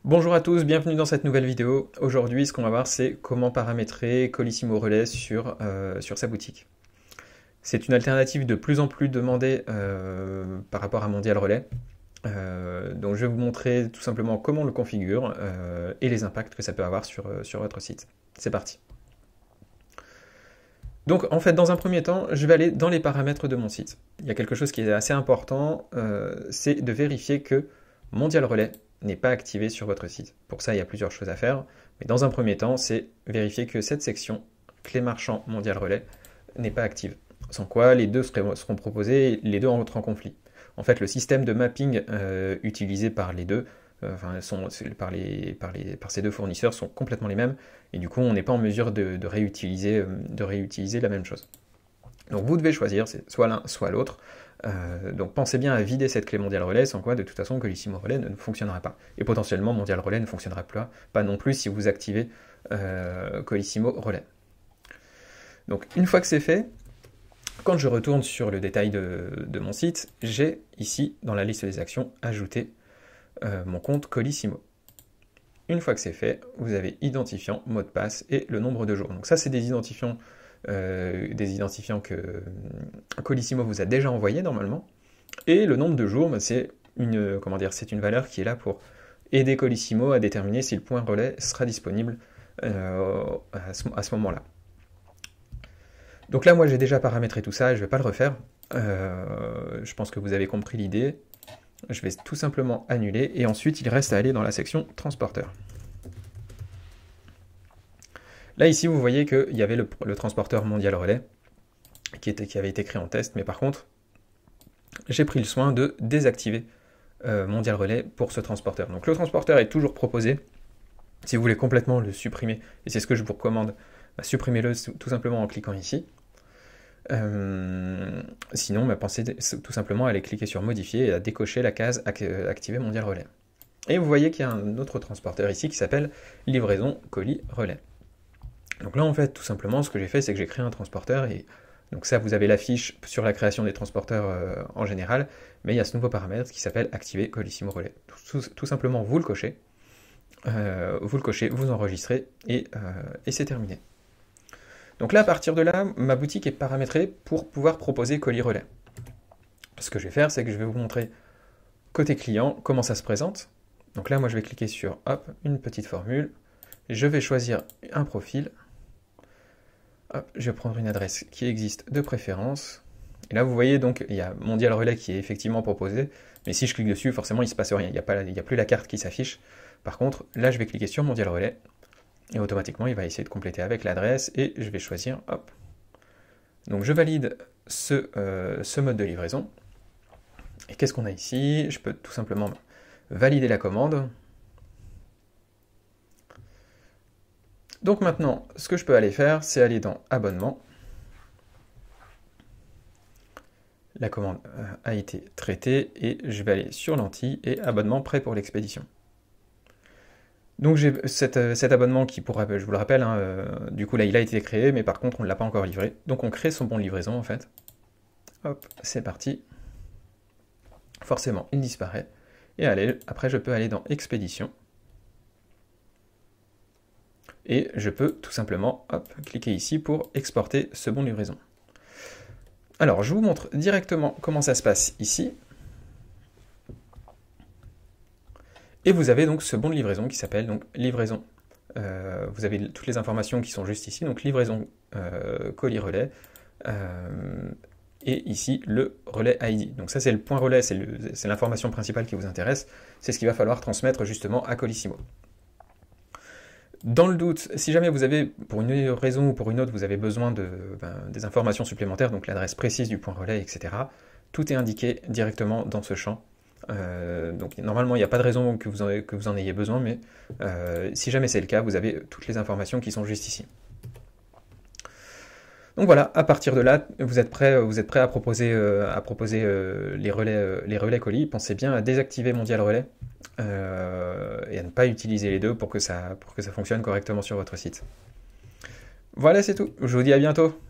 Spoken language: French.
Bonjour à tous, bienvenue dans cette nouvelle vidéo. Aujourd'hui, ce qu'on va voir, c'est comment paramétrer Colissimo Relais sur sa boutique. C'est une alternative de plus en plus demandée par rapport à Mondial Relais. Donc je vais vous montrer tout simplement comment on le configure et les impacts que ça peut avoir sur votre site. C'est parti. Donc en fait, dans un premier temps, je vais aller dans les paramètres de mon site. Il y a quelque chose qui est assez important, c'est de vérifier que Mondial Relais n'est pas activé sur votre site. Pour ça, il y a plusieurs choses à faire. Mais dans un premier temps, c'est vérifier que cette section, clé marchand Mondial Relais, n'est pas active. Sans quoi, les deux seront proposés, et les deux entrent en conflit. En fait, le système de mapping utilisé par les deux, par ces deux fournisseurs, sont complètement les mêmes. Et du coup, on n'est pas en mesure de réutiliser la même chose. Donc vous devez choisir, c'est soit l'un, soit l'autre. Donc pensez bien à vider cette clé Mondial Relais, sans quoi de toute façon Colissimo Relais ne fonctionnera pas. Et potentiellement Mondial Relais ne fonctionnera pas non plus si vous activez Colissimo Relais. Donc une fois que c'est fait, quand je retourne sur le détail de mon site, j'ai ici dans la liste des actions ajouté mon compte Colissimo. Une fois que c'est fait, vous avez identifiant, mot de passe et le nombre de jours. Donc ça c'est des identifiants que Colissimo vous a déjà envoyé normalement. Et le nombre de jours, c'est une valeur qui est là pour aider Colissimo à déterminer si le point relais sera disponible à ce moment-là. Donc là, moi, j'ai déjà paramétré tout ça, je ne vais pas le refaire. Je pense que vous avez compris l'idée. Je vais tout simplement annuler, et ensuite, il reste à aller dans la section transporteur. Là, ici, vous voyez qu'il y avait le transporteur Mondial Relais qui avait été créé en test, mais par contre, j'ai pris le soin de désactiver Mondial Relais pour ce transporteur. Donc le transporteur est toujours proposé. Si vous voulez complètement le supprimer, et c'est ce que je vous recommande, supprimez-le tout simplement en cliquant ici. Sinon, pensez tout simplement à aller cliquer sur modifier et à décocher la case activer Mondial Relais. Et vous voyez qu'il y a un autre transporteur ici qui s'appelle livraison colis relais. Donc là, en fait, tout simplement, ce que j'ai fait, c'est que j'ai créé un transporteur, et donc ça, vous avez la fiche sur la création des transporteurs en général, mais il y a ce nouveau paramètre qui s'appelle activer Colissimo Relais. Tout simplement, vous le cochez, vous enregistrez, et c'est terminé. Donc là, à partir de là, ma boutique est paramétrée pour pouvoir proposer colis relais. Ce que je vais faire, c'est que je vais vous montrer côté client comment ça se présente. Donc là, moi, je vais cliquer sur hop, une petite formule. Je vais choisir un profil. Hop, je vais prendre une adresse qui existe de préférence. Et là, vous voyez, donc, il y a Mondial Relais qui est effectivement proposé. Mais si je clique dessus, forcément, il ne se passe rien. Il n'y a plus la carte qui s'affiche. Par contre, là, je vais cliquer sur Mondial Relais. Et automatiquement, il va essayer de compléter avec l'adresse. Et je vais choisir, hop. Donc, je valide ce mode de livraison. Et qu'est-ce qu'on a ici? Je peux tout simplement valider la commande. Donc maintenant, ce que je peux aller faire, c'est aller dans Abonnement. La commande a été traitée et je vais aller sur Lentille et Abonnement prêt pour l'expédition. Donc j'ai cet abonnement qui, je vous le rappelle, du coup là il a été créé, mais par contre on ne l'a pas encore livré. Donc on crée son bon de livraison en fait. Hop, c'est parti. Forcément, il disparaît. Et après je peux aller dans Expédition. Et je peux tout simplement cliquer ici pour exporter ce bon de livraison. Alors, je vous montre directement comment ça se passe ici. Et vous avez donc ce bon de livraison qui s'appelle donc livraison. Vous avez toutes les informations qui sont juste ici, donc livraison colis relais. Et ici, le relais ID. Donc ça, c'est le point relais, c'est l'information principale qui vous intéresse. C'est ce qu'il va falloir transmettre justement à Colissimo. Dans le doute, si jamais vous avez, pour une raison ou pour une autre, vous avez besoin des informations supplémentaires, donc l'adresse précise du point relais, etc., tout est indiqué directement dans ce champ. Donc normalement, il n'y a pas de raison que vous en ayez besoin, mais si jamais c'est le cas, vous avez toutes les informations qui sont juste ici. Donc voilà, à partir de là, vous êtes prêt à proposer les relais colis. Pensez bien à désactiver Mondial Relais et à ne pas utiliser les deux pour que ça fonctionne correctement sur votre site. Voilà, c'est tout. Je vous dis à bientôt.